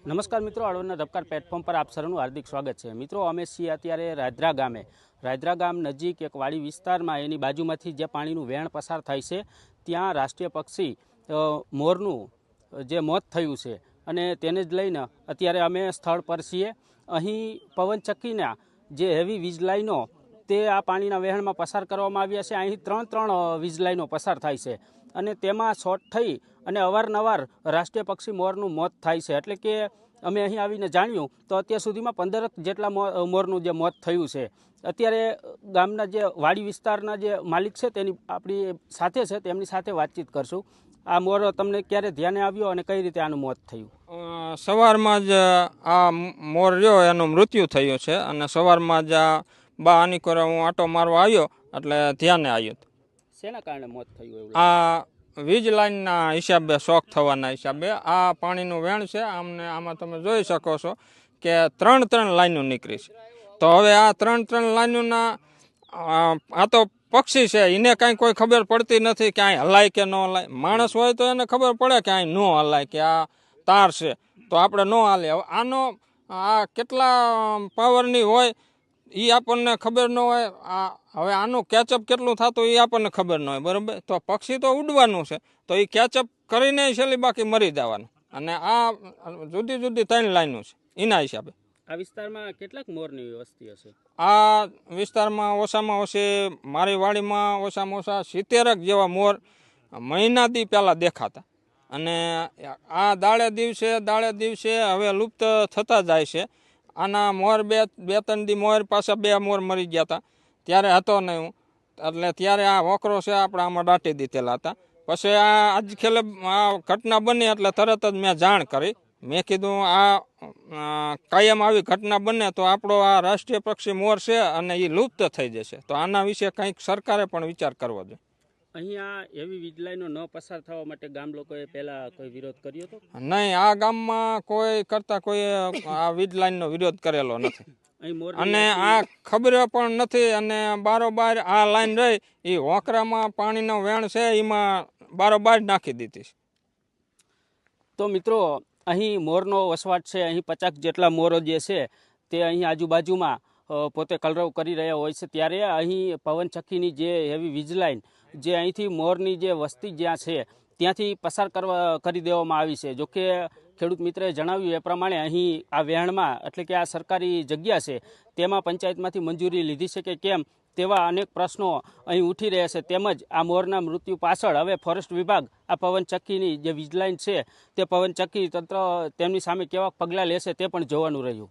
નમસ્કાર મિત્રો, હળવદના ધબકાર પ્લેટફોર્મ પર આપ સૌનું હાર્દિક સ્વાગત છે। મિત્રો, અમે છીએ અત્યારે રાયદ્રા ગામે। રાયદ્રા ગામ નજીક એક વાડી વિસ્તારમાં એની બાજુમાંથી જે પાણીનું વહેણ પસાર થાય છે ત્યાં રાષ્ટ્રીય પક્ષી મોરનું જે મોત થયું છે અને તેને જ લઈને અત્યારે અમે સ્થળ પર છીએ। અહીં પવનચક્કીના જે હેવી વીજ લાઈનો તે આ પાણીના વહેણમાં પસાર કરવામાં આવ્યા છે। અહીં ત્રણ વીજ લાઈનો પસાર થાય છે અને તેમાં શોર્ટ થઈ અને અવારનવાર રાષ્ટ્રીય પક્ષી મોરનું મોત થાય છે। એટલે કે અમે અહીં આવીને જાણ્યું તો અત્યાર સુધીમાં 15 જેટલા મોરનું જે મોત થયું છે। અત્યારે ગામના જે વાડી વિસ્તારના જે માલિક છે તેની આપણી સાથે છે, તેમની સાથે વાતચીત કરશું। આ મોર તમને ક્યારે ધ્યાને આવ્યો અને કઈ રીતે આનું મોત થયું? સવારમાં જ આ મોર રહ્યો એનું મૃત્યુ થયું છે અને સવારમાં જ બા આની કરે હું આટો મારવા આવ્યો એટલે ધ્યાને આવ્યું। શેના કારણે મોત થયું એવું? આ વીજ લાઈનના હિસાબે, શોક થવાના હિસાબે આ પાણીનું વહેણ છે। આમાં તમે જોઈ શકો છો કે ત્રણ લાઈનો નીકળી છે। તો હવે આ ત્રણ લાઈનોના આ તો પક્ષી છે, એને કાંઈ કોઈ ખબર પડતી નથી કે અહીં હલાય કે ન હલાય। માણસ હોય તો એને ખબર પડે કે અહીં ન હલાય, કે આ તાર છે તો આપણે ન હાલે। હવે આનો આ કેટલા પાવરની હોય એ આપણને ખબર ન હોય। હવે આનું કેચઅપ કેટલું થતું એ આપણને ખબર ન હોય, બરાબર? તો પક્ષી તો ઉડવાનું છે તો એ કેચઅપ કરીને છેલ્લી બાકી મરી જવાનું। અને આ જુદી જુદી 3 લાઈનો છે એના હિસાબે। આ વિસ્તારમાં કેટલાક મોરની વસ્તી હશે? આ વિસ્તારમાં ઓછામાં ઓછી મારી વાડીમાં ઓછામાં ઓછા 70 જેવા મોર મહિના દી પહેલાં દેખાતા અને આ દાડે દિવસે હવે લુપ્ત થતા જાય છે। આના મોર બે ત્રણ દી મોર પાછા 2 મોર મરી ગયા હતા, ત્યારે હતો નહીં હું, એટલે ત્યારે આ વોકરો છે આપણે આમાં દાટી દીધેલા હતા। પછી આ આજ ખેલે આ ઘટના બની એટલે તરત જ મેં જાણ કરી। મેં કીધું આ કાયમ આવી ઘટના બને તો આપણો આ રાષ્ટ્રીય પક્ષી મોર છે અને એ લુપ્ત થઈ જશે, તો આના વિશે કંઈક સરકારે પણ વિચાર કરવો જોઈએ। અહીંયા એવી વીજ લાઈનો ન પસાર થવા માટે ગામ લોકોએ પહેલા કોઈ વિરોધ કર્યો હતો? નહીં, આ ગામમાં કોઈ આ વીજ લાઈનનો વિરોધ કરેલો નથી અને આ ખબર પણ નથી। અને બારોબાર આ લાઈન રહી એ હોકરામાં પાણીનો વેણ છે એમાં બારોબાર નાખી દીધી છે। તો મિત્રો, અહીં મોરનો વસવાટ છે। અહીં 50 જેટલા મોરો જે છે તે અહીં આજુબાજુમાં પોતે કલરવ કરી રહ્યા હોય છે, ત્યારે અહીં પવનચક્કીની જે હેવી વીજ લાઈન જે અહીંથી મોરની જે વસ્તી જ્યાં છે ત્યાંથી પસાર કરી દેવામાં આવી છે। જોકે ખેડૂત મિત્રએ જણાવ્યું એ પ્રમાણે અહીં આ વહેણમાં, એટલે કે આ સરકારી જગ્યા છે તેમાં પંચાયતમાંથી મંજૂરી લીધી છે કે કેમ તેવા અનેક પ્રશ્નો અહીં ઉઠી રહ્યા છે। તેમજ આ મોરના મૃત્યુ પાછળ હવે ફોરેસ્ટ વિભાગ આ પવનચક્કીની જે વીજ લાઈન છે તે પવનચક્કી તંત્ર તેમની સામે કેવા પગલાં લેશે તે પણ જોવાનું રહ્યું।